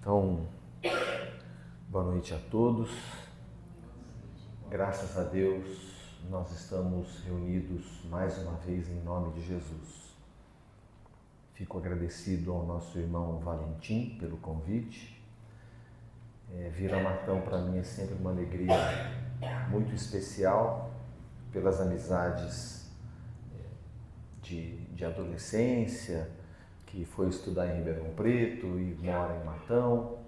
Então, boa noite a todos. Graças a Deus, nós estamos reunidos mais uma vez em nome de Jesus. Fico agradecido ao nosso irmão Valentim pelo convite. Vir a Matão para mim é sempre uma alegria muito especial pelas amizades de adolescência, que foi estudar em Ribeirão Preto e mora em Matão.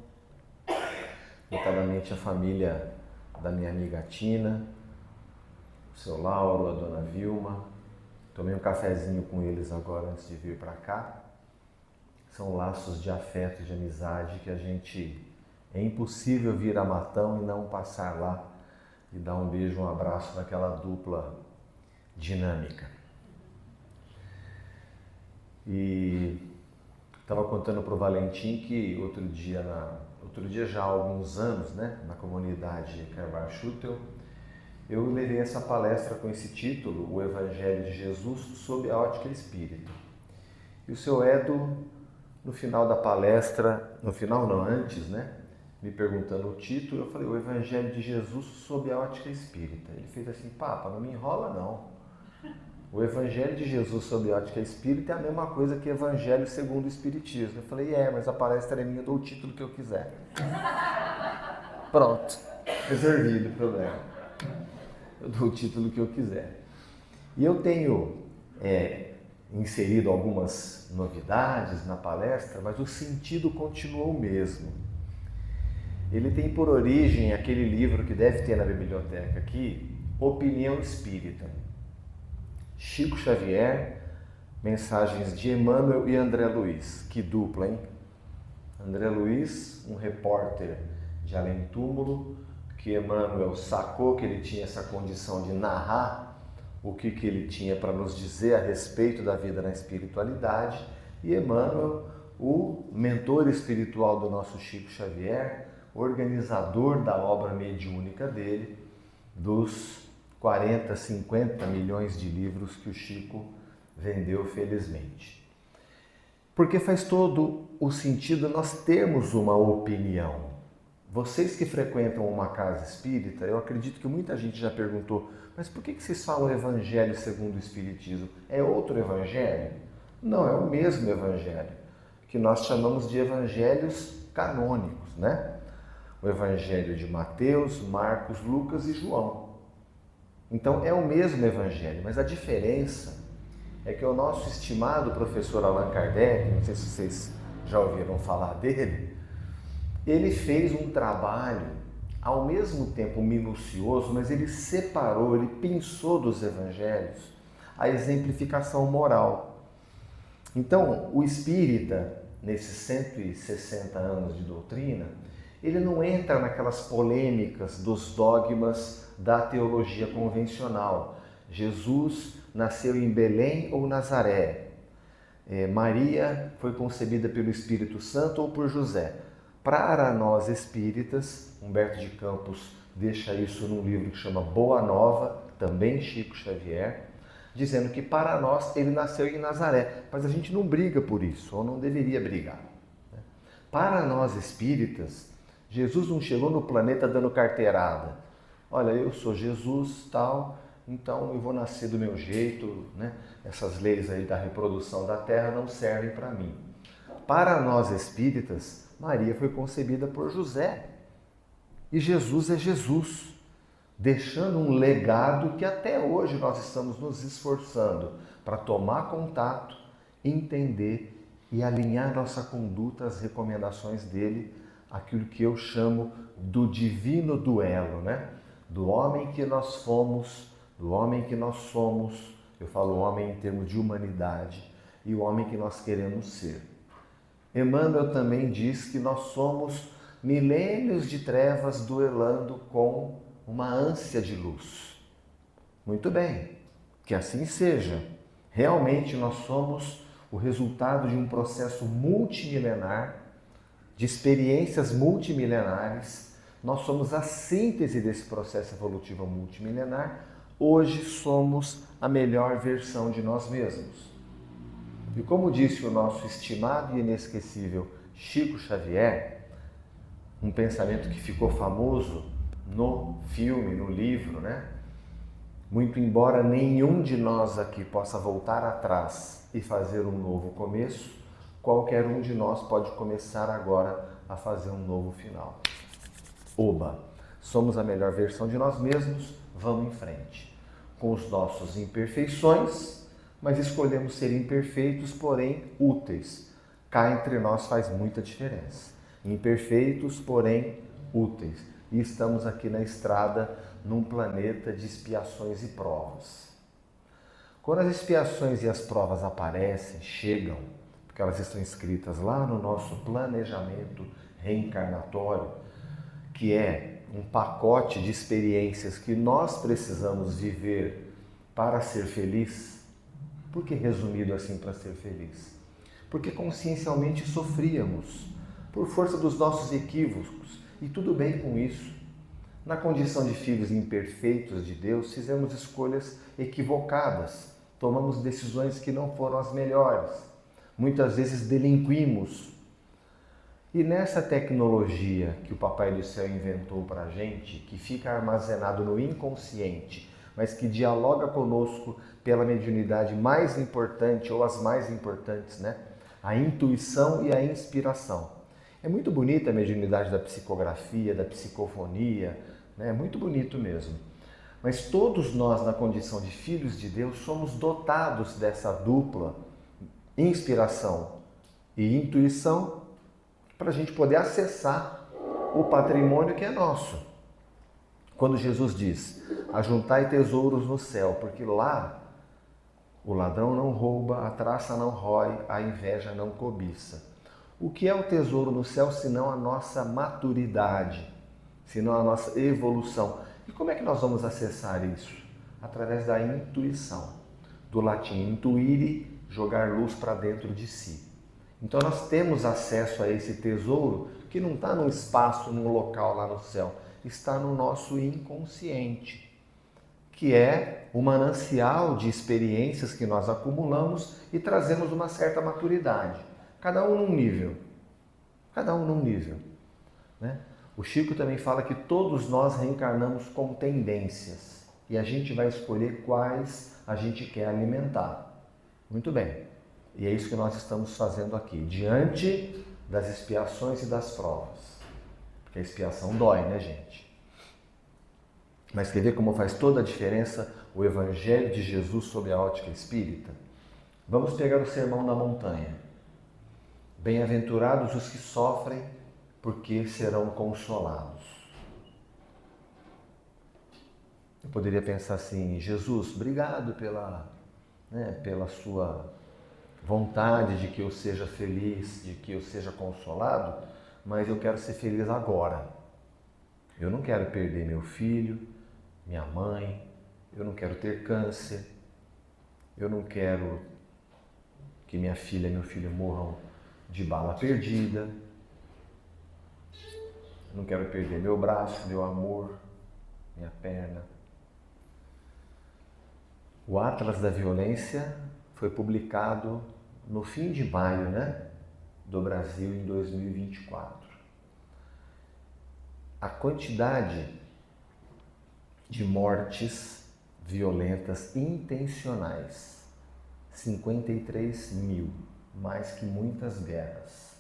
Notadamente a família da minha amiga Tina, o seu Lauro, a dona Vilma. Tomei um cafezinho com eles agora antes de vir para cá. São laços de afeto, de amizade que a gente... É impossível vir a Matão e não passar lá e dar um beijo, um abraço naquela dupla dinâmica. E estava contando para o Valentim que outro dia já há alguns anos, na comunidade Carbar Schutel, eu levei essa palestra com esse título, O Evangelho de Jesus sob a ótica espírita. E o seu Edo, no final da palestra, antes, me perguntando o título, eu falei, O Evangelho de Jesus sob a ótica espírita. Ele fez assim, Papa, não me enrola não. O Evangelho de Jesus sob a ótica espírita é a mesma coisa que Evangelho segundo o Espiritismo. Eu falei, mas a palestra é minha, eu dou o título que eu quiser. Pronto, resolvido o problema. Eu dou o título que eu quiser. E eu tenho inserido algumas novidades na palestra, mas o sentido continua o mesmo. Ele tem por origem aquele livro que deve ter na biblioteca aqui, Opinião Espírita. Chico Xavier, mensagens de Emmanuel e André Luiz. Que dupla, hein? André Luiz, um repórter de além-túmulo, que Emmanuel sacou que ele tinha essa condição de narrar o que ele tinha para nos dizer a respeito da vida na espiritualidade, e Emmanuel, o mentor espiritual do nosso Chico Xavier, organizador da obra mediúnica dele, dos 40, 50 milhões de livros que o Chico vendeu felizmente. Porque faz todo o sentido nós termos uma opinião. Vocês que frequentam uma casa espírita, eu acredito que muita gente já perguntou, mas por que vocês falam Evangelho segundo o Espiritismo? É outro Evangelho? Não, é o mesmo Evangelho, que nós chamamos de Evangelhos canônicos, O Evangelho de Mateus, Marcos, Lucas e João. Então é o mesmo Evangelho, mas a diferença é que o nosso estimado professor Allan Kardec, não sei se vocês já ouviram falar dele, ele fez um trabalho ao mesmo tempo minucioso, mas ele separou, ele pensou dos evangelhos a exemplificação moral. Então, o espírita, nesses 160 anos de doutrina, ele não entra naquelas polêmicas dos dogmas da teologia convencional. Jesus nasceu em Belém ou Nazaré? Maria foi concebida pelo Espírito Santo ou por José? Para nós espíritas, Humberto de Campos deixa isso num livro que chama Boa Nova, também Chico Xavier, dizendo que para nós ele nasceu em Nazaré, mas a gente não briga por isso, ou não deveria brigar. Para nós espíritas, Jesus não chegou no planeta dando carteirada. Olha, eu sou Jesus, tal, então eu vou nascer do meu jeito, Essas leis aí da reprodução da Terra não servem para mim. Para nós espíritas, Maria foi concebida por José. E Jesus é Jesus, deixando um legado que até hoje nós estamos nos esforçando para tomar contato, entender e alinhar nossa conduta às recomendações dele, aquilo que eu chamo do divino duelo, Do homem que nós fomos, do homem que nós somos, eu falo homem em termos de humanidade, e o homem que nós queremos ser. Emmanuel também diz que nós somos milênios de trevas duelando com uma ânsia de luz. Muito bem, que assim seja. Realmente nós somos o resultado de um processo multimilenar, de experiências multimilenares. Nós somos a síntese desse processo evolutivo multimilenar. Hoje somos a melhor versão de nós mesmos. E como disse o nosso estimado e inesquecível Chico Xavier, um pensamento que ficou famoso no filme, no livro, né? Muito embora nenhum de nós aqui possa voltar atrás e fazer um novo começo, qualquer um de nós pode começar agora a fazer um novo final. Oba! Somos a melhor versão de nós mesmos, vamos em frente. Com os nossos imperfeições, mas escolhemos ser imperfeitos, porém úteis. Cá entre nós faz muita diferença. Imperfeitos, porém úteis. E estamos aqui na estrada, num planeta de expiações e provas. Quando as expiações e as provas aparecem, chegam, porque elas estão escritas lá no nosso planejamento reencarnatório, que é um pacote de experiências que nós precisamos viver para ser feliz. Por que resumido assim para ser feliz? Porque consciencialmente sofríamos por força dos nossos equívocos, e tudo bem com isso. Na condição de filhos imperfeitos de Deus, fizemos escolhas equivocadas, tomamos decisões que não foram as melhores, muitas vezes delinquimos. E nessa tecnologia que o Papai do Céu inventou para a gente, que fica armazenado no inconsciente, mas que dialoga conosco pela mediunidade mais importante, ou as mais importantes, né? A intuição e a inspiração. É muito bonita a mediunidade da psicografia, da psicofonia, né? É muito bonito mesmo. Mas todos nós, na condição de filhos de Deus, somos dotados dessa dupla inspiração e intuição para a gente poder acessar o patrimônio que é nosso. Quando Jesus diz, ajuntai tesouros no céu, porque lá o ladrão não rouba, a traça não rói, a inveja não cobiça. O que é o tesouro no céu, senão a nossa maturidade, senão a nossa evolução? E como é que nós vamos acessar isso? Através da intuição. Do latim intuire, jogar luz para dentro de si. Então nós temos acesso a esse tesouro que não está num espaço, num local lá no céu, está no nosso inconsciente, que é o manancial de experiências que nós acumulamos e trazemos uma certa maturidade. Cada um num nível. Cada um num nível. Né? O Chico também fala que todos nós reencarnamos com tendências e a gente vai escolher quais a gente quer alimentar. Muito bem. E é isso que nós estamos fazendo aqui, diante das expiações e das provas. Porque a expiação dói, né, gente? Mas quer ver como faz toda a diferença o Evangelho de Jesus sob a ótica espírita? Vamos pegar o Sermão da Montanha. Bem-aventurados os que sofrem, porque serão consolados. Eu poderia pensar assim, Jesus, obrigado pela sua vontade de que eu seja feliz, de que eu seja consolado, mas eu quero ser feliz agora. Eu não quero perder meu filho, minha mãe, eu não quero ter câncer, eu não quero que minha filha e meu filho morram de bala perdida, eu não quero perder meu braço, meu amor, minha perna. O Atlas da Violência foi publicado no fim de maio, né, do Brasil em 2024. A quantidade de mortes violentas intencionais, 53 mil, mais que muitas guerras.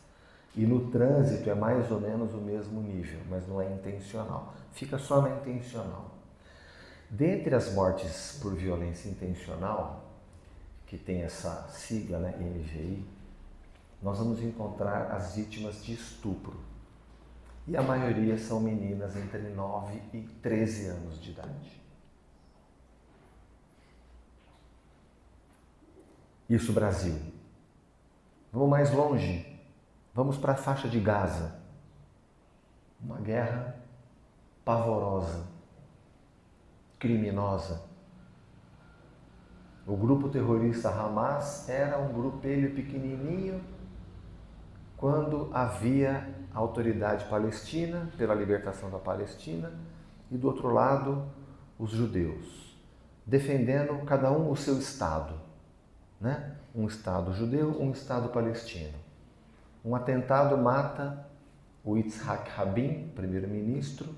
E no trânsito é mais ou menos o mesmo nível, mas não é intencional. Fica só na intencional. Dentre as mortes por violência intencional, que tem essa sigla, né, MVI, nós vamos encontrar as vítimas de estupro. E a maioria são meninas entre 9 e 13 anos de idade. Isso, Brasil. Vamos mais longe. Vamos para a faixa de Gaza. Uma guerra pavorosa, criminosa. O grupo terrorista Hamas era um grupelho pequenininho quando havia a autoridade palestina pela libertação da Palestina e do outro lado os judeus, defendendo cada um o seu estado, né? Um estado judeu, um estado palestino. Um atentado mata o Yitzhak Rabin, primeiro-ministro.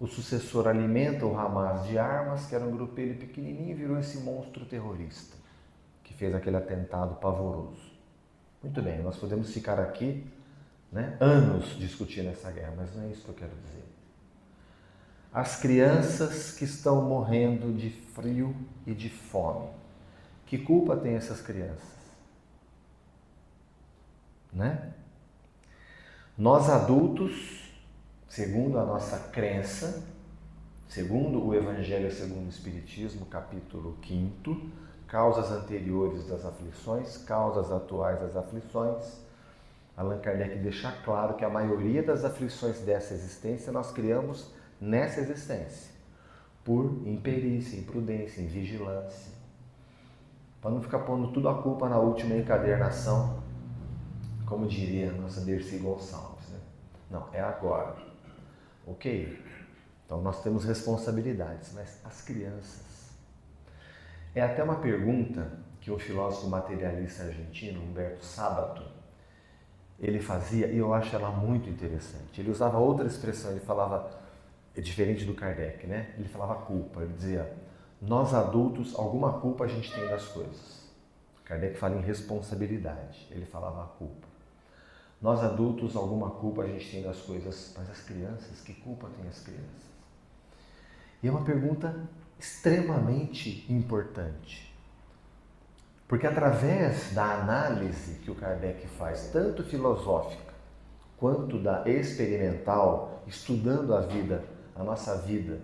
O sucessor alimenta o Hamas de armas, que era um grupelho pequenininho, e virou esse monstro terrorista, que fez aquele atentado pavoroso. Muito bem, nós podemos ficar aqui, né, anos discutindo essa guerra, mas não é isso que eu quero dizer. As crianças que estão morrendo de frio e de fome, que culpa tem essas crianças? Né? Nós adultos, segundo a nossa crença, segundo o Evangelho segundo o Espiritismo, capítulo 5, causas anteriores das aflições, causas atuais das aflições, Allan Kardec deixa claro que a maioria das aflições dessa existência nós criamos nessa existência, por imperícia, imprudência, invigilância, para não ficar pondo tudo a culpa na última encadernação, como diria a nossa Dercy Gonçalves, né? Não, é agora. Ok, então nós temos responsabilidades, mas as crianças... É até uma pergunta que o filósofo materialista argentino, Humberto Sábato, ele fazia, e eu acho ela muito interessante. Ele usava outra expressão, ele falava, é diferente do Kardec, né? Ele falava culpa, ele dizia, nós adultos, alguma culpa a gente tem das coisas. Kardec fala em responsabilidade, ele falava a culpa. Nós adultos, alguma culpa a gente tem das coisas, mas as crianças, que culpa tem as crianças? E é uma pergunta extremamente importante, porque através da análise que o Kardec faz, tanto filosófica quanto da experimental, estudando a vida, a nossa vida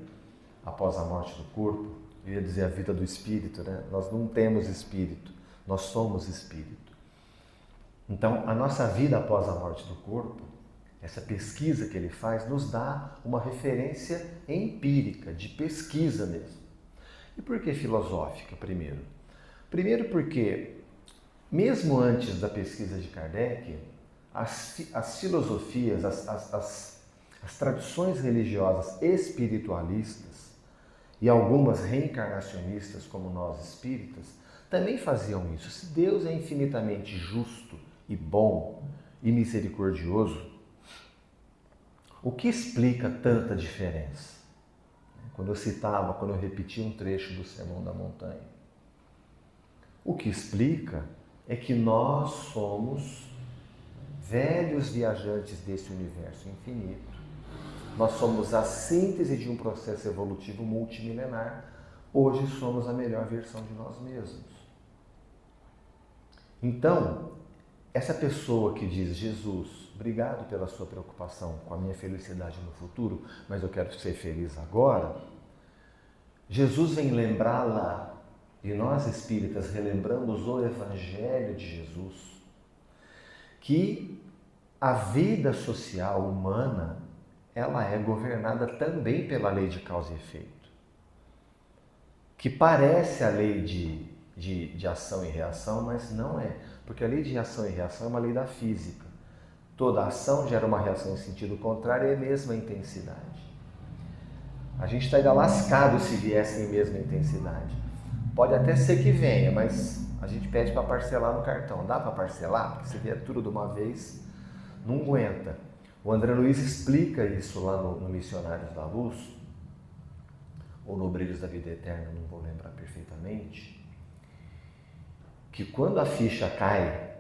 após a morte do corpo, eu ia dizer a vida do espírito, né? Nós não temos espírito, nós somos espírito. Então, a nossa vida após a morte do corpo, essa pesquisa que ele faz, nos dá uma referência empírica, de pesquisa mesmo. E por que filosófica, primeiro? Primeiro porque, mesmo antes da pesquisa de Kardec, as filosofias, as tradições religiosas espiritualistas e algumas reencarnacionistas, como nós espíritas, também faziam isso. Se Deus é infinitamente justo e bom e misericordioso, o que explica tanta diferença? Quando eu repetia um trecho do Sermão da Montanha, o que explica é que nós somos velhos viajantes desse universo infinito. Nós somos a síntese de um processo evolutivo multimilenar. Hoje somos a melhor versão de nós mesmos. Então, essa pessoa que diz, Jesus, obrigado pela sua preocupação com a minha felicidade no futuro, mas eu quero ser feliz agora, Jesus vem lembrá-la, e nós espíritas relembramos o Evangelho de Jesus, que a vida social humana, ela é governada também pela lei de causa e efeito, que parece a lei de ação e reação, mas não é, porque a lei de ação e reação é uma lei da física. Toda ação gera uma reação em sentido contrário e é a mesma intensidade. A gente está ainda lascado se viesse em mesma intensidade. Pode até ser que venha, mas a gente pede para parcelar no cartão. Dá para parcelar? Porque se vier tudo de uma vez, não aguenta. O André Luiz explica isso lá no Missionários da Luz, ou no Brilhos da Vida Eterna, não vou lembrar perfeitamente, que quando a ficha cai,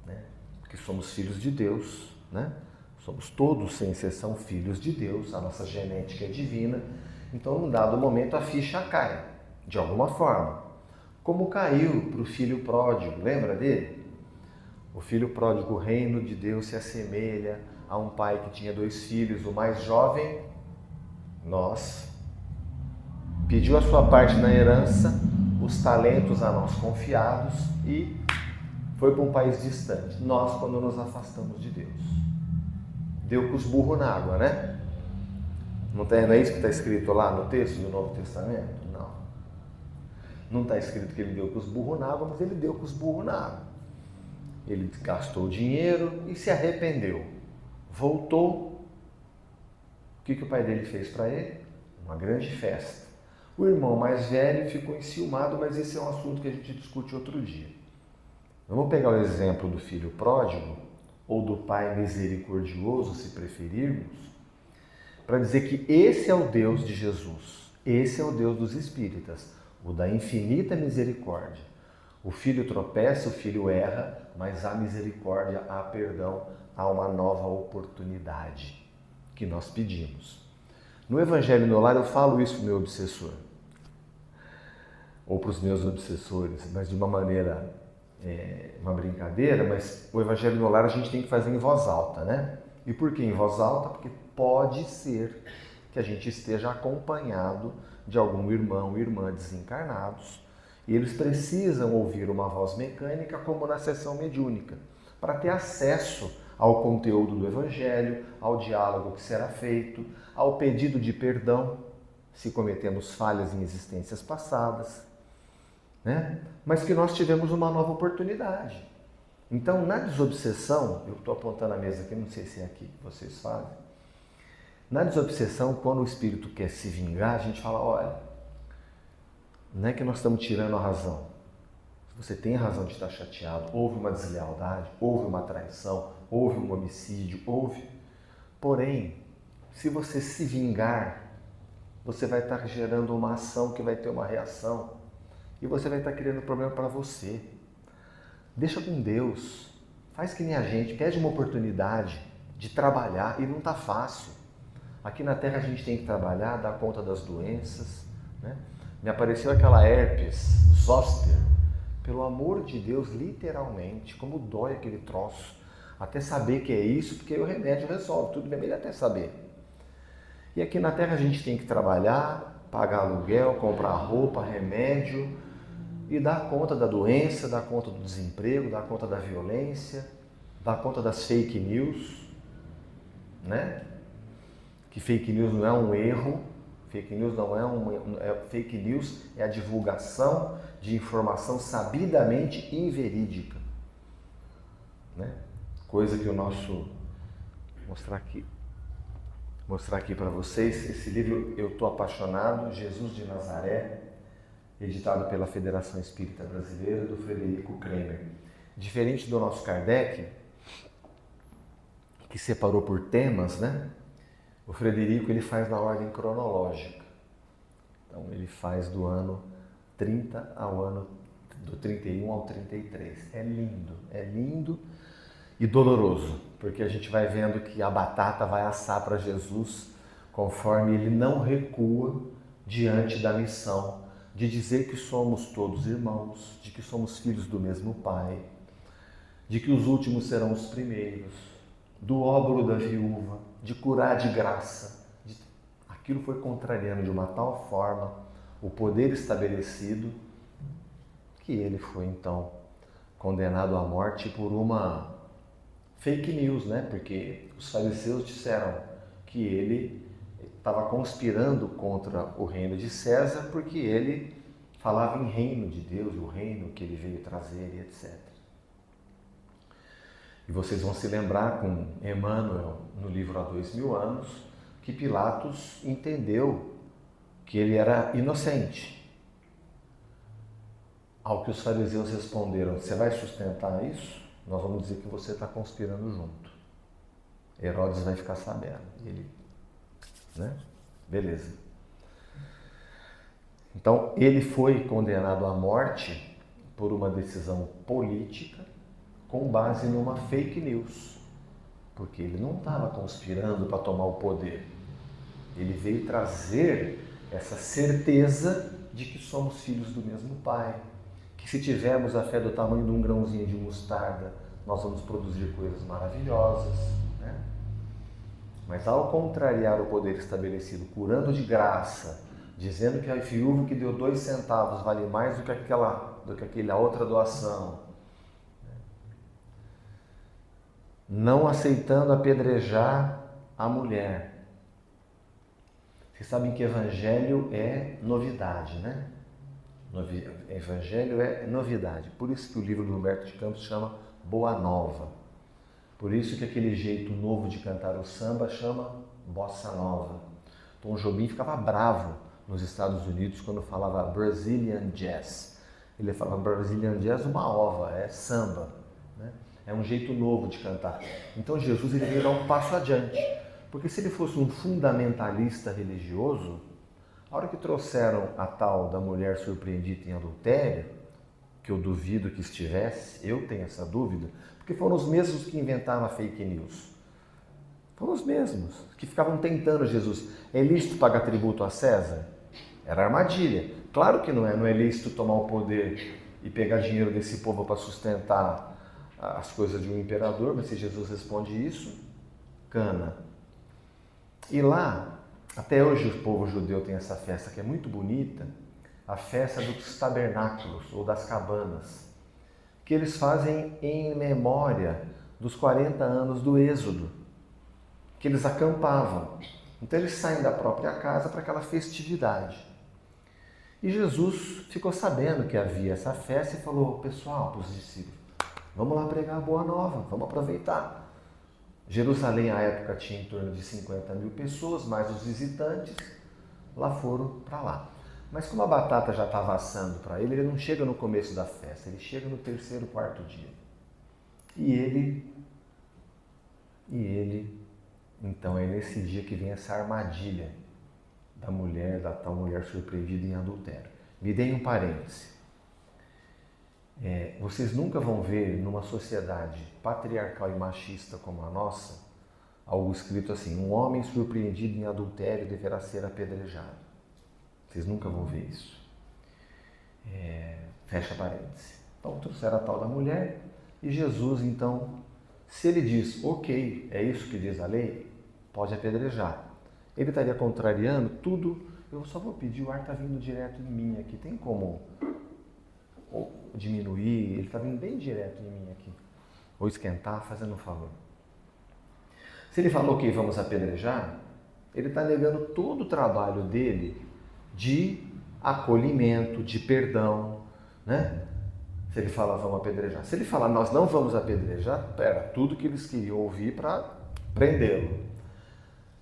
né, porque somos filhos de Deus, né, somos todos, sem exceção, filhos de Deus, a nossa genética é divina, então, num dado momento, a ficha cai, de alguma forma. Como caiu para o filho pródigo, lembra dele? O filho pródigo, o reino de Deus se assemelha a um pai que tinha 2 filhos, o mais jovem, nós, pediu a sua parte na herança, os talentos a nós confiados e foi para um país distante. Nós, quando nos afastamos de Deus, deu com os burros na água, né? Não é isso que está escrito lá no texto do Novo Testamento? Não. Não está escrito que ele deu com os burros na água, mas ele deu com os burros na água. Ele gastou dinheiro e se arrependeu. Voltou. O que o pai dele fez para ele? Uma grande festa. O irmão mais velho ficou enciumado, mas esse é um assunto que a gente discute outro dia. Vamos pegar o exemplo do filho pródigo. ou do Pai misericordioso, se preferirmos, para dizer que esse é o Deus de Jesus, esse é o Deus dos espíritas, o da infinita misericórdia. O filho tropeça, o filho erra, mas há misericórdia, há perdão, há uma nova oportunidade que nós pedimos. No Evangelho no Lar eu falo isso para o meu obsessor, ou para os meus obsessores, mas de uma maneira, uma brincadeira, mas o Evangelho no Lar a gente tem que fazer em voz alta, né? E por que em voz alta? Porque pode ser que a gente esteja acompanhado de algum irmão ou irmã desencarnados e eles precisam ouvir uma voz mecânica como na sessão mediúnica, para ter acesso ao conteúdo do Evangelho, ao diálogo que será feito, ao pedido de perdão, se cometemos falhas em existências passadas, né? Mas que nós tivemos uma nova oportunidade. Então, na desobsessão, eu estou apontando a mesa aqui, não sei se é aqui que vocês fazem, na desobsessão, quando o espírito quer se vingar, a gente fala, olha, não é que nós estamos tirando a razão. Você tem razão de estar chateado, houve uma deslealdade, houve uma traição, houve um homicídio, houve. Porém, se você se vingar, você vai estar gerando uma ação que vai ter uma reação e você vai estar criando problema para você. Deixa com Deus, faz que nem a gente, pede uma oportunidade de trabalhar e não está fácil. Aqui na Terra a gente tem que trabalhar, dar conta das doenças, né? Me apareceu aquela herpes zoster, pelo amor de Deus, literalmente, como dói aquele troço. Até saber que é isso, porque o remédio resolve, tudo bem, ele até saber. E aqui na Terra a gente tem que trabalhar, pagar aluguel, comprar roupa, remédio e dar conta da doença, dar conta do desemprego, dar conta da violência, dar conta das fake news, né? Que fake news não é um erro, fake news não é fake news é a divulgação de informação sabidamente inverídica, né? Coisa que o nosso mostrar aqui para vocês, esse livro Eu Tô Apaixonado, Jesus de Nazaré, editado pela Federação Espírita Brasileira, do Frederico Kremer. Diferente do nosso Kardec, que separou por temas, né? O Frederico ele faz na ordem cronológica. Então ele faz do ano 30 ao ano do 31 ao 33. É lindo e doloroso, porque a gente vai vendo que a batata vai assar para Jesus conforme ele não recua diante da missão de dizer que somos todos irmãos, de que somos filhos do mesmo Pai, de que os últimos serão os primeiros, do óbolo da viúva, de curar de graça. Aquilo foi contrariando de uma tal forma o poder estabelecido que ele foi então condenado à morte por uma fake news, né? Porque os fariseus disseram que ele estava conspirando contra o reino de César porque ele falava em reino de Deus, o reino que ele veio trazer e etc. E vocês vão se lembrar com Emmanuel, no livro Há 2000 anos, que Pilatos entendeu que ele era inocente. Ao que os fariseus responderam, você vai sustentar isso? Nós vamos dizer que você está conspirando junto. Herodes vai ficar sabendo. Ele, né? Beleza. Então, ele foi condenado à morte por uma decisão política com base numa fake news. Porque ele não estava conspirando para tomar o poder. Ele veio trazer essa certeza de que somos filhos do mesmo Pai. Que se tivermos a fé do tamanho de um grãozinho de mostarda, nós vamos produzir coisas maravilhosas, né? Mas ao contrariar o poder estabelecido, curando de graça, dizendo que a viúva que deu 2 centavos vale mais do que aquela outra doação, não aceitando apedrejar a mulher. Vocês sabem que evangelho é novidade, né? Evangelho é novidade. Por isso que o livro do Humberto de Campos chama Boa Nova. Por isso que aquele jeito novo de cantar o samba chama Bossa Nova. Tom Jobim ficava bravo nos Estados Unidos quando falava Brazilian Jazz. Ele falava Brazilian Jazz uma ova, é samba, né? É um jeito novo de cantar. Então Jesus ele veio dar um passo adiante. Porque se ele fosse um fundamentalista religioso, a hora que trouxeram a tal da mulher surpreendida em adultério, que eu duvido que estivesse, eu tenho essa dúvida, porque foram os mesmos que inventaram a fake news. Foram os mesmos que ficavam tentando Jesus. É lícito pagar tributo a César? Era armadilha. Claro que não é lícito tomar o poder e pegar dinheiro desse povo para sustentar as coisas de um imperador, mas se Jesus responde isso, cana. E lá, até hoje o povo judeu tem essa festa que é muito bonita, a festa dos tabernáculos ou das cabanas, que eles fazem em memória dos 40 anos do Êxodo, que eles acampavam. Então eles saem da própria casa para aquela festividade. E Jesus ficou sabendo que havia essa festa e falou, pessoal, para os discípulos, vamos lá pregar a boa nova, vamos aproveitar. Jerusalém, à época, tinha em torno de 50 mil pessoas, mais os visitantes, lá foram para lá. Mas como a batata já estava assando para ele, ele não chega no começo da festa, ele chega no terceiro, quarto dia. E ele, então é nesse dia que vem essa armadilha da tal mulher surpreendida em adultério. Me deem um parêntese. Vocês nunca vão ver numa sociedade patriarcal e machista como a nossa, algo escrito assim, um homem surpreendido em adultério deverá ser apedrejado. Vocês nunca vão ver isso. Fecha parênteses. Então trouxeram a tal da mulher e Jesus, então, se ele diz, ok, é isso que diz a lei, pode apedrejar. Ele estaria contrariando tudo. Eu só vou pedir, o ar está vindo direto em mim aqui. Tem como ou diminuir? Ele está vindo bem direto em mim aqui. Ou esquentar, fazendo um favor. Se ele falou que vamos apedrejar, ele está negando todo o trabalho dele de acolhimento, de perdão, né? Se ele falar vamos apedrejar. Se ele falar nós não vamos apedrejar, tudo que eles queriam ouvir para prendê-lo.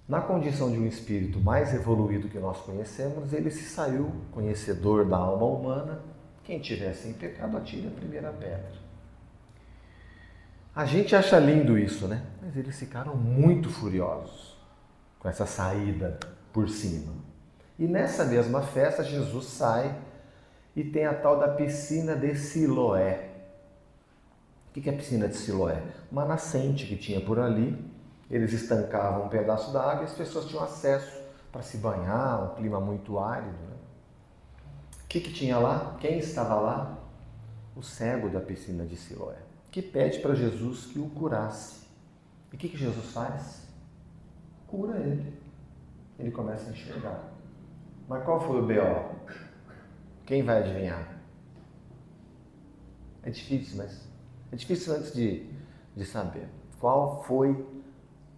Na condição de um espírito mais evoluído que nós conhecemos, ele se saiu conhecedor da alma humana. Quem tiver sem pecado, atire a primeira pedra. A gente acha lindo isso, né? Mas eles ficaram muito furiosos com essa saída por cima. E nessa mesma festa, Jesus sai e tem a tal da piscina de Siloé. O que é a piscina de Siloé? Uma nascente que tinha por ali. Eles estancavam um pedaço da água e as pessoas tinham acesso para se banhar, um clima muito árido. Né? O que tinha lá? Quem estava lá? O cego da piscina de Siloé, que pede para Jesus que o curasse. E o que Jesus faz? Cura ele. Ele começa a enxergar. Mas qual foi o B.O.? Quem vai adivinhar? É difícil, mas é difícil antes de saber. Qual foi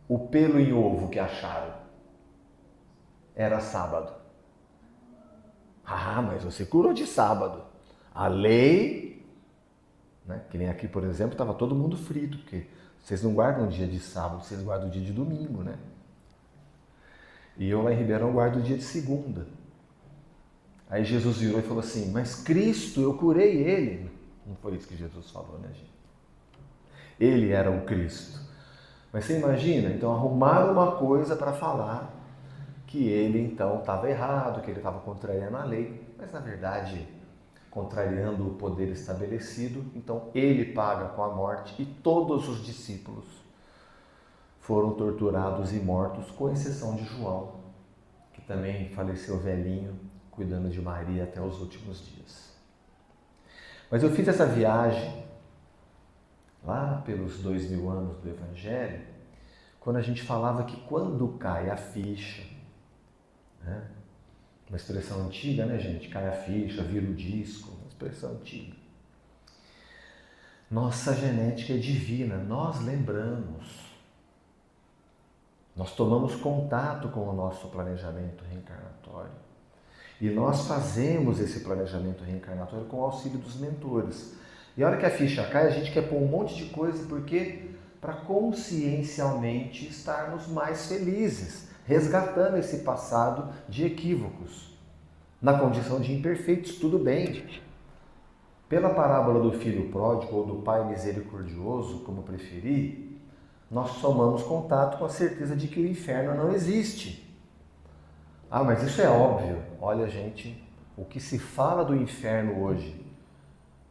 o pelo em ovo que acharam? Era sábado. Ah, mas você curou de sábado. A lei, né, que nem aqui, por exemplo, estava todo mundo frito, porque vocês não guardam o dia de sábado, vocês guardam o dia de domingo, né? E eu lá em Ribeirão guardo o dia de segunda. Aí Jesus virou e falou assim, mas Cristo, eu curei ele. Não foi isso que Jesus falou, né, gente? Ele era o Cristo. Mas você imagina, então arrumaram uma coisa para falar que ele então estava errado, que ele estava contrariando a lei, mas na verdade, contrariando o poder estabelecido, então ele paga com a morte e todos os discípulos foram torturados e mortos, com exceção de João, que também faleceu velhinho, cuidando de Maria até os últimos dias. Mas eu fiz essa viagem lá pelos 2000 anos do Evangelho, quando a gente falava que quando cai a ficha, né? Uma expressão antiga, né, gente? Cai a ficha, vira o disco, uma expressão antiga. Nossa genética é divina, nós lembramos. Nós tomamos contato com o nosso planejamento reencarnatório. E nós fazemos esse planejamento reencarnatório com o auxílio dos mentores. E a hora que a ficha cai, a gente quer pôr um monte de coisa, porque para consciencialmente estarmos mais felizes, resgatando esse passado de equívocos. Na condição de imperfeitos, tudo bem. Pela parábola do filho pródigo ou do pai misericordioso, como preferir, nós tomamos contato com a certeza de que o inferno não existe. Ah, mas isso é óbvio. Olha, gente, o que se fala do inferno hoje.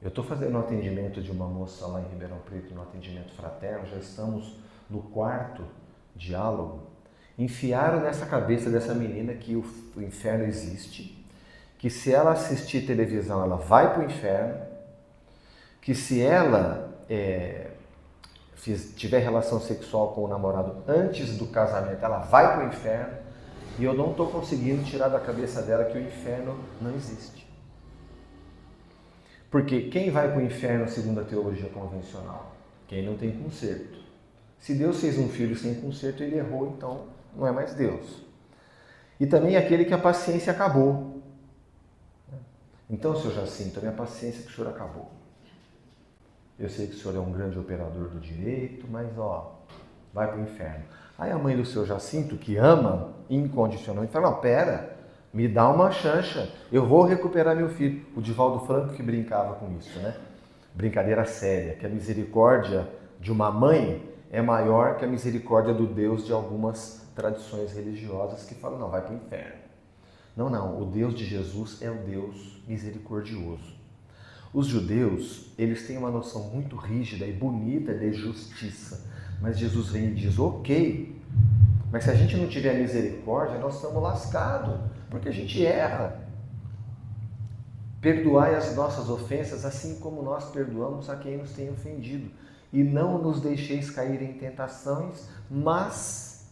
Eu estou fazendo um atendimento de uma moça lá em Ribeirão Preto, no atendimento fraterno, já estamos no 4º diálogo. Enfiaram nessa cabeça dessa menina que o inferno existe, que se ela assistir televisão ela vai para o inferno, que se ela tiver relação sexual com o namorado antes do casamento ela vai para o inferno, e eu não estou conseguindo tirar da cabeça dela que o inferno não existe. Porque quem vai para o inferno segundo a teologia convencional? Quem não tem conserto. Se Deus fez um filho sem conserto, ele errou, então não é mais Deus. E também aquele que a paciência acabou. Então, Sr. Jacinto, a minha paciência que o senhor acabou. Eu sei que o senhor é um grande operador do direito, mas vai para o inferno. Aí a mãe do Sr. Jacinto, que ama incondicionalmente, fala, não, pera, me dá uma chancha, eu vou recuperar meu filho. O Divaldo Franco que brincava com isso, né? Brincadeira séria, que a misericórdia de uma mãe é maior que a misericórdia do Deus de algumas tradições religiosas que falam, não, vai para o inferno. Não, o Deus de Jesus é o Deus misericordioso. Os judeus, eles têm uma noção muito rígida e bonita de justiça, mas Jesus vem e diz, ok, mas se a gente não tiver misericórdia, nós estamos lascados, porque a gente erra. Perdoai as nossas ofensas, assim como nós perdoamos a quem nos tem ofendido. E não nos deixeis cair em tentações, mas...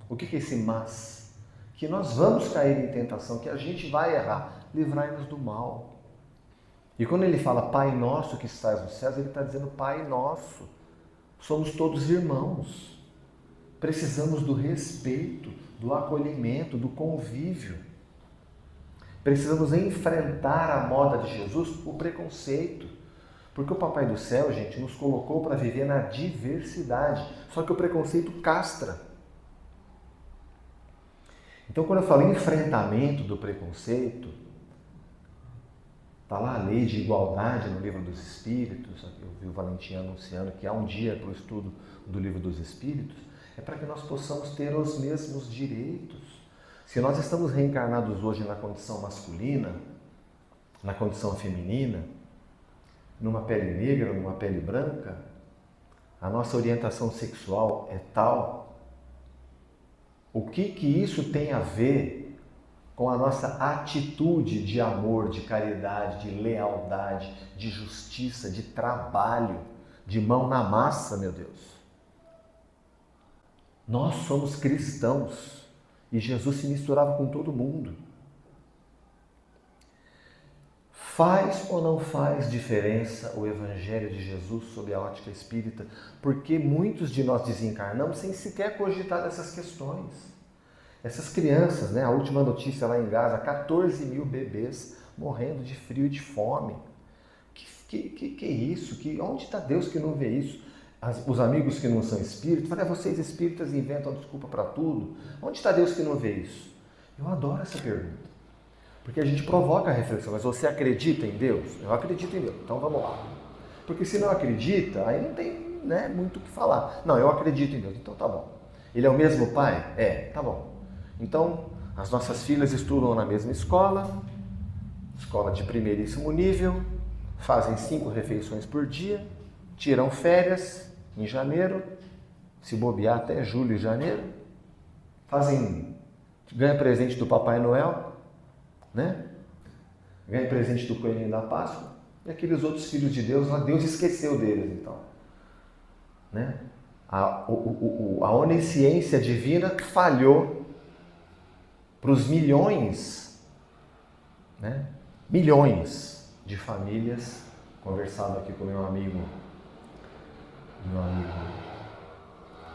O que é esse mas? Que nós vamos cair em tentação, que a gente vai errar. Livrai-nos do mal. E quando ele fala Pai Nosso que estás nos céus, ele está dizendo Pai Nosso. Somos todos irmãos. Precisamos do respeito, do acolhimento, do convívio. Precisamos enfrentar a moda de Jesus, o preconceito. Porque o Papai do Céu, gente, nos colocou para viver na diversidade. Só que o preconceito castra. Então, quando eu falo enfrentamento do preconceito, está lá a lei de igualdade no Livro dos Espíritos. Eu vi o Valentim anunciando que há um dia para o estudo do Livro dos Espíritos. É para que nós possamos ter os mesmos direitos. Se nós estamos reencarnados hoje na condição masculina, na condição feminina, numa pele negra, numa pele branca, a nossa orientação sexual é tal. O que isso tem a ver com a nossa atitude de amor, de caridade, de lealdade, de justiça, de trabalho, de mão na massa, meu Deus? Nós somos cristãos e Jesus se misturava com todo mundo. Faz ou não faz diferença o Evangelho de Jesus sob a ótica espírita? Porque muitos de nós desencarnamos sem sequer cogitar dessas questões. Essas crianças, né? A última notícia lá em Gaza, 14 mil bebês morrendo de frio e de fome. Que é isso? Onde está Deus que não vê isso? Os amigos que não são espíritos, falam, vocês espíritas inventam desculpa para tudo. Onde está Deus que não vê isso? Eu adoro essa pergunta. Porque a gente provoca a reflexão, mas você acredita em Deus? Eu acredito em Deus, então vamos lá. Porque se não acredita, aí não tem muito o que falar. Não, eu acredito em Deus, então tá bom. Ele é o mesmo pai? É, tá bom. Então, as nossas filhas estudam na mesma escola de primeiríssimo nível, fazem 5 refeições por dia, tiram férias em janeiro, se bobear até julho e janeiro, ganham presente do Papai Noel, né? Ganha presente do Coelhinho da Páscoa, e aqueles outros filhos de Deus, lá Deus esqueceu deles, então. Né? A onisciência divina falhou para os milhões de famílias. Conversava aqui com meu amigo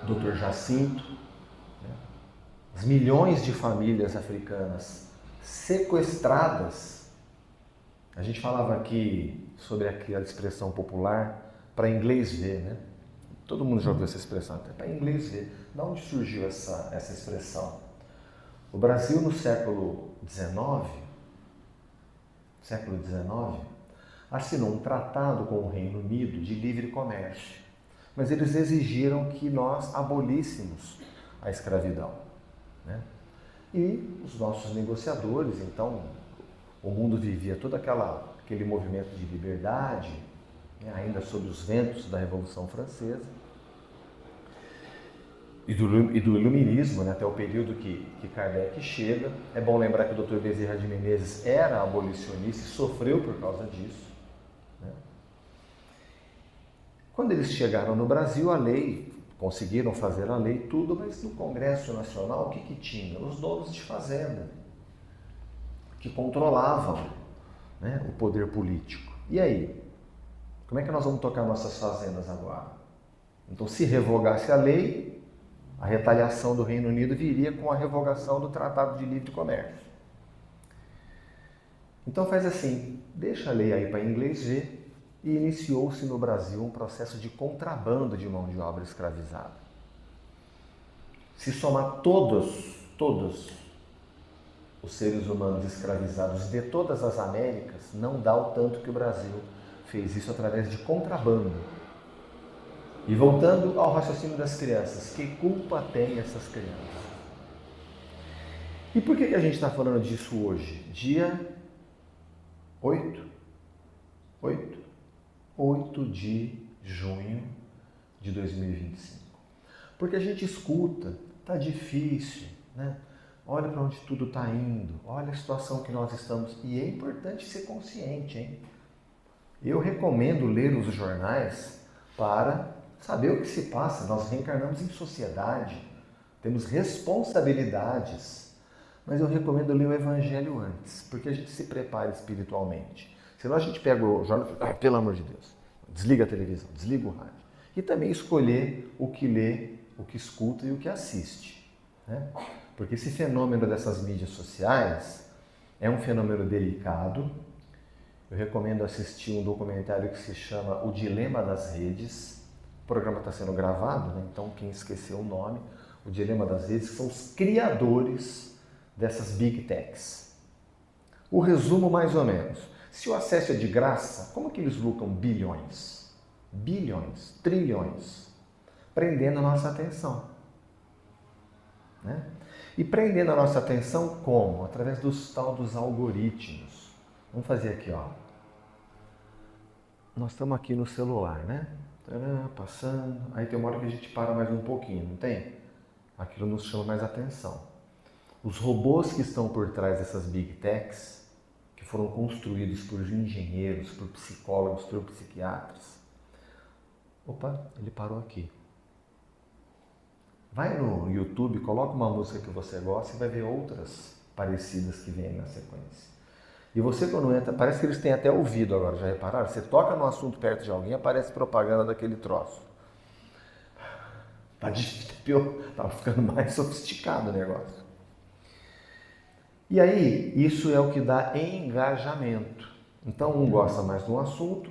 Dr. Jacinto, né? As milhões de famílias africanas sequestradas. A gente falava aqui sobre aquela expressão popular, para inglês ver, né? Todo mundo já ouviu essa expressão, até para inglês ver. De onde surgiu essa expressão? O Brasil no século XIX, assinou um tratado com o Reino Unido de livre comércio, mas eles exigiram que nós abolíssemos a escravidão, né? E os nossos negociadores, então, o mundo vivia todo aquele movimento de liberdade, né, ainda sob os ventos da Revolução Francesa e do Iluminismo, né, até o período que Kardec chega. É bom lembrar que o Dr. Bezerra de Menezes era abolicionista e sofreu por causa disso, né? Quando eles chegaram no Brasil, a lei, conseguiram fazer a lei tudo, mas no Congresso Nacional o que tinha? Os donos de fazenda, que controlavam, né, o poder político. E aí? Como é que nós vamos tocar nossas fazendas agora? Então, se revogasse a lei, a retaliação do Reino Unido viria com a revogação do Tratado de Livre Comércio. Então faz assim, deixa a lei aí para inglês ver, e iniciou-se no Brasil um processo de contrabando de mão de obra escravizada. Se somar todos os seres humanos escravizados de todas as Américas, não dá o tanto que o Brasil fez isso através de contrabando. E voltando ao raciocínio das crianças, que culpa tem essas crianças? E por que a gente está falando disso hoje? Dia 8 de junho de 2025. Porque a gente escuta, tá difícil, né? Olha para onde tudo está indo, olha a situação que nós estamos. E é importante ser consciente, hein? Eu recomendo ler os jornais para saber o que se passa. Nós reencarnamos em sociedade, temos responsabilidades. Mas eu recomendo ler o Evangelho antes, porque a gente se prepara espiritualmente. Senão a gente pega o jornal e fala, pelo amor de Deus, desliga a televisão, desliga o rádio. E também escolher o que lê, o que escuta e o que assiste, né? Porque esse fenômeno dessas mídias sociais é um fenômeno delicado. Eu recomendo assistir um documentário que se chama O Dilema das Redes. O programa está sendo gravado, né? Então quem esqueceu o nome, O Dilema das Redes, são os criadores dessas Big Techs. O resumo mais ou menos. Se o acesso é de graça, como que eles lucram bilhões? Bilhões, trilhões, prendendo a nossa atenção, né? E prendendo a nossa atenção como? Através dos algoritmos. Vamos fazer aqui, ó. Nós estamos aqui no celular, né? Passando. Aí tem uma hora que a gente para mais um pouquinho, não tem? Aquilo nos chama mais atenção. Os robôs que estão por trás dessas Big Techs, que foram construídos por engenheiros, por psicólogos, por psiquiatras. Opa, ele parou aqui. Vai no YouTube, coloca uma música que você gosta e vai ver outras parecidas que vêm na sequência. E você quando entra, parece que eles têm até ouvido agora, já repararam? Você toca no assunto perto de alguém, aparece propaganda daquele troço. Tá ficando mais sofisticado o negócio. E aí, isso é o que dá engajamento. Então, um gosta mais de um assunto.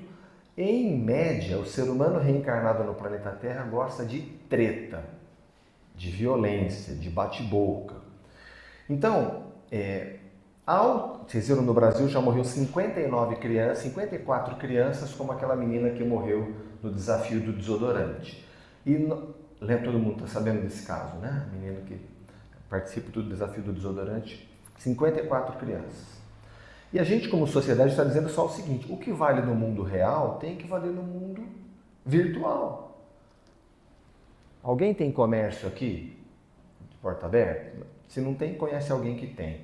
Em média, o ser humano reencarnado no planeta Terra gosta de treta, de violência, de bate-boca. Então, vocês viram, no Brasil já morreu 54 crianças, como aquela menina que morreu no desafio do desodorante. Lembra, todo mundo está sabendo desse caso, né? A menina que participa do desafio do desodorante, 54 crianças. E a gente, como sociedade, está dizendo só o seguinte: o que vale no mundo real tem que valer no mundo virtual. Alguém tem comércio aqui, de porta aberta? Se não tem, conhece alguém que tem.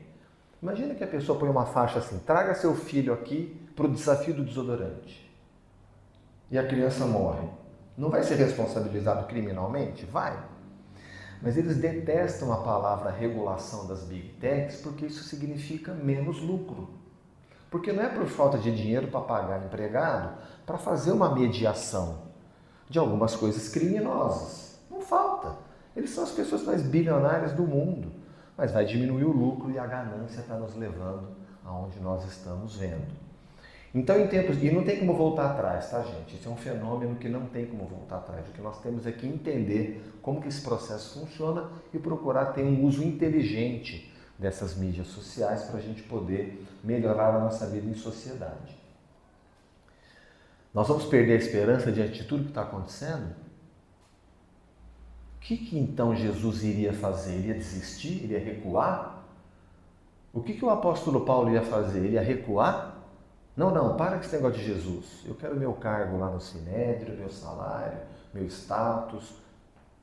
Imagina que a pessoa põe uma faixa assim: traga seu filho aqui para o desafio do desodorante. E a criança morre. Não vai ser responsabilizado criminalmente? Vai. Mas eles detestam a palavra regulação das Big Techs porque isso significa menos lucro. Porque não é por falta de dinheiro para pagar empregado para fazer uma mediação de algumas coisas criminosas. Não falta. Eles são as pessoas mais bilionárias do mundo. Mas vai diminuir o lucro e a ganância está nos levando aonde nós estamos vendo. Então, em tempos... E não tem como voltar atrás, tá, gente? Isso é um fenômeno que não tem como voltar atrás. O que nós temos é que entender como que esse processo funciona e procurar ter um uso inteligente dessas mídias sociais para a gente poder melhorar a nossa vida em sociedade. Nós vamos perder a esperança diante de tudo que está acontecendo? O que então Jesus iria fazer? Ele ia desistir? Ele ia recuar? O que o apóstolo Paulo ia fazer? Ele ia recuar? Não, para com esse negócio de Jesus. Eu quero meu cargo lá no Sinédrio, meu salário, meu status.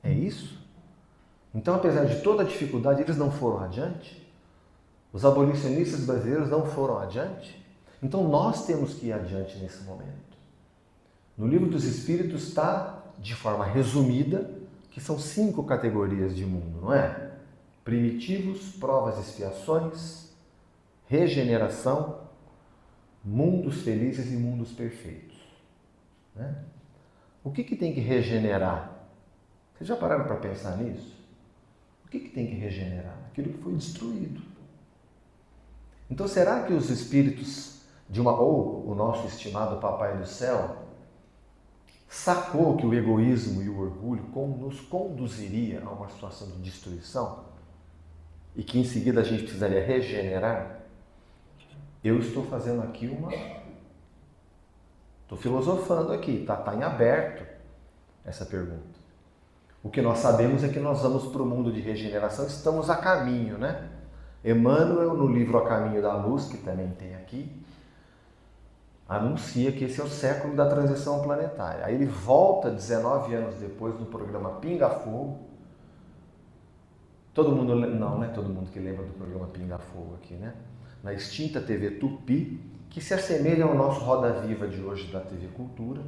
É isso? Então, apesar de toda a dificuldade, eles não foram adiante? Os abolicionistas brasileiros não foram adiante? Então, nós temos que ir adiante nesse momento. No Livro dos Espíritos está, de forma resumida, que são 5 categorias de mundo, não é? Primitivos, provas e expiações, regeneração, mundos felizes e mundos perfeitos. Né? O que tem que regenerar? Vocês já pararam para pensar nisso? O que tem que regenerar? Aquilo que foi destruído. Então, será que os espíritos ou o nosso estimado Papai do Céu sacou que o egoísmo e o orgulho nos conduziria a uma situação de destruição? E que em seguida a gente precisaria regenerar? Eu estou fazendo aqui estou filosofando aqui, está em aberto essa pergunta. O que nós sabemos é que nós vamos para o mundo de regeneração, estamos a caminho, né? Emmanuel, no livro A Caminho da Luz, que também tem aqui, anuncia que esse é o século da transição planetária. Aí ele volta 19 anos depois no programa Pinga Fogo. Não é todo mundo que lembra do programa Pinga Fogo aqui, né? Na extinta TV Tupi, que se assemelha ao nosso Roda Viva de hoje da TV Cultura.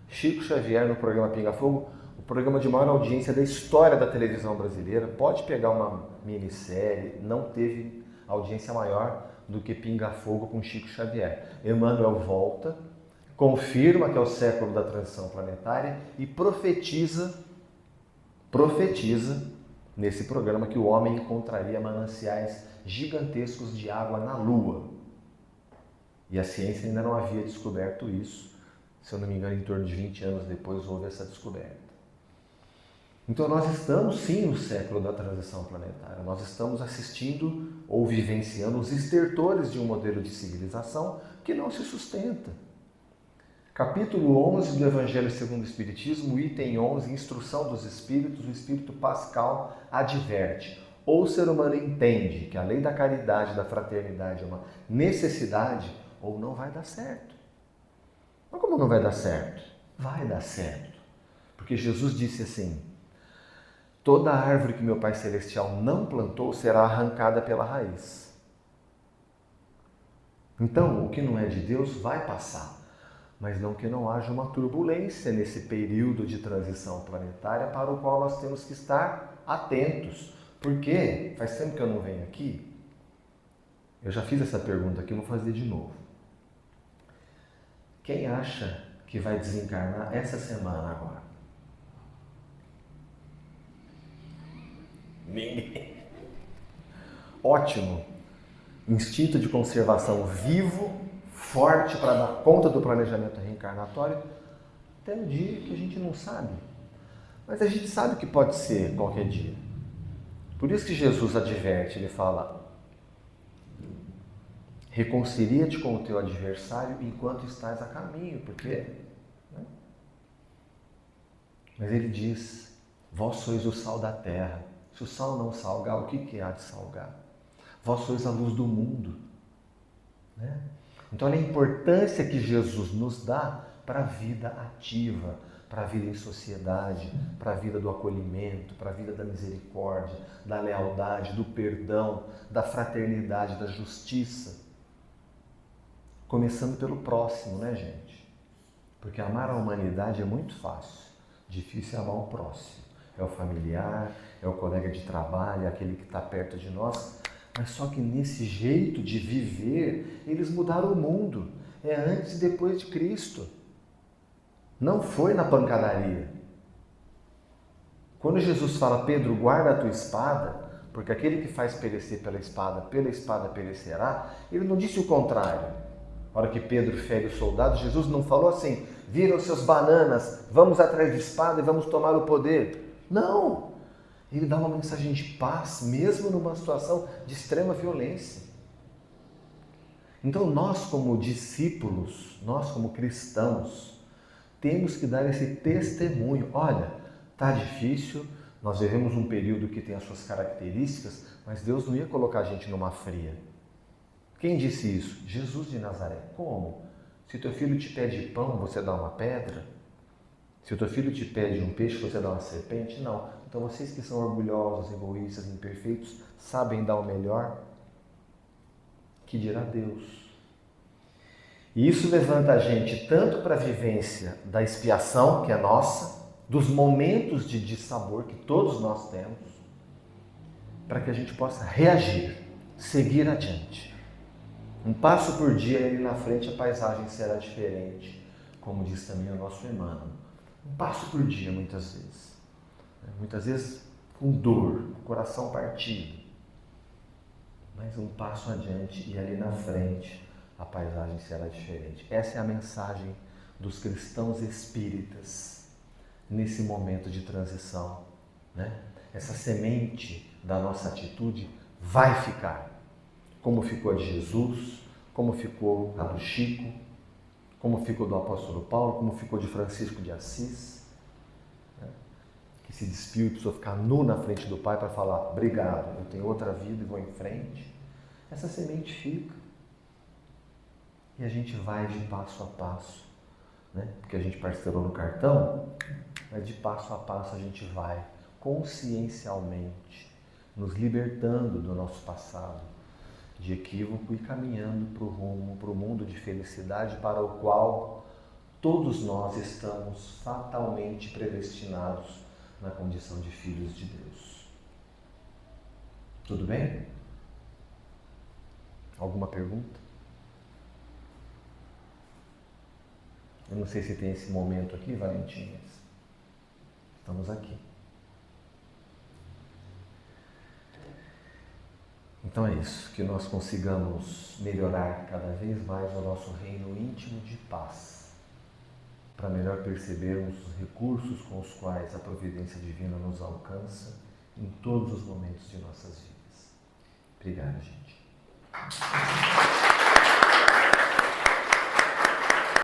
Chico Xavier no programa Pinga Fogo, o programa de maior audiência da história da televisão brasileira. Pode pegar uma minissérie, não teve audiência maior do que Pinga Fogo com Chico Xavier. Emmanuel volta, confirma que é o século da transição planetária e profetiza nesse programa que o homem encontraria mananciais gigantescos de água na Lua. E a ciência ainda não havia descoberto isso. Se eu não me engano, em torno de 20 anos depois houve essa descoberta. Então nós estamos sim no século da transição planetária. Nós estamos assistindo ou vivenciando os estertores de um modelo de civilização que não se sustenta. Capítulo 11 do Evangelho segundo o Espiritismo, item 11, Instrução dos Espíritos, o Espírito Pascal adverte: ou o ser humano entende que a lei da caridade e da fraternidade é uma necessidade, ou não vai dar certo. Mas como não vai dar certo? Vai dar certo. Porque Jesus disse assim: toda árvore que meu Pai Celestial não plantou será arrancada pela raiz. Então, o que não é de Deus vai passar. Mas não que não haja uma turbulência nesse período de transição planetária para o qual nós temos que estar atentos. Por quê? Faz tempo que eu não venho aqui. Eu já fiz essa pergunta aqui, vou fazer de novo. Quem acha que vai desencarnar essa semana agora? Ninguém. Ótimo. Instinto de conservação vivo, forte para dar conta do planejamento reencarnatório, até o dia que a gente não sabe. Mas a gente sabe que pode ser qualquer dia. Por isso que Jesus adverte, ele fala: reconcilia-te com o teu adversário enquanto estás a caminho, porque... Né? Mas ele diz: vós sois o sal da terra. Se o sal não salgar, o que há de salgar? Vós sois a luz do mundo. Né? Então, olha a importância que Jesus nos dá para a vida ativa, para a vida em sociedade, para a vida do acolhimento, para a vida da misericórdia, da lealdade, do perdão, da fraternidade, da justiça. Começando pelo próximo, né, gente? Porque amar a humanidade é muito fácil. Difícil é amar o próximo. É o familiar, é o colega de trabalho, é aquele que está perto de nós. Mas só que nesse jeito de viver, eles mudaram o mundo. É antes e depois de Cristo. Não foi na pancadaria. Quando Jesus fala: Pedro, guarda a tua espada, porque aquele que faz perecer pela espada perecerá, ele não disse o contrário. Na hora que Pedro fere o soldado, Jesus não falou assim: viram seus bananas, vamos atrás de espada e vamos tomar o poder. Não! Ele dá uma mensagem de paz, mesmo numa situação de extrema violência. Então nós como discípulos, nós como cristãos, temos que dar esse testemunho. Olha, está difícil, nós vivemos um período que tem as suas características, mas Deus não ia colocar a gente numa fria. Quem disse isso? Jesus de Nazaré. Como? Se o teu filho te pede pão, você dá uma pedra? Se o teu filho te pede um peixe, você dá uma serpente? Não. Então vocês que são orgulhosos, egoístas, imperfeitos, sabem dar o melhor? Que dirá Deus? E isso levanta a gente tanto para a vivência da expiação, que é nossa, dos momentos de dissabor que todos nós temos, para que a gente possa reagir, seguir adiante. Um passo por dia, ali na frente a paisagem será diferente, como diz também o nosso Emmanuel. Um passo por dia, muitas vezes. Muitas vezes com dor, coração partido. Mas um passo adiante e ali na frente a paisagem será diferente. Essa é a mensagem dos cristãos espíritas nesse momento de transição, né? Essa semente da nossa atitude vai ficar, como ficou a de Jesus, como ficou a do Chico, como ficou do apóstolo Paulo, como ficou de Francisco de Assis, né? Que se despiu e precisou ficar nu na frente do Pai para falar: obrigado, eu tenho outra vida e vou em frente. Essa semente fica. E a gente vai de passo a passo, né? Porque a gente parcelou no cartão, mas de passo a passo a gente vai consciencialmente nos libertando do nosso passado de equívoco e caminhando para o rumo, para o mundo de felicidade para o qual todos nós estamos fatalmente predestinados na condição de filhos de Deus. Tudo bem? Alguma pergunta? Eu não sei se tem esse momento aqui, Valentim, mas estamos aqui. Então é isso, que nós consigamos melhorar cada vez mais o nosso reino íntimo de paz, para melhor percebermos os recursos com os quais a providência divina nos alcança em todos os momentos de nossas vidas. Obrigado, gente.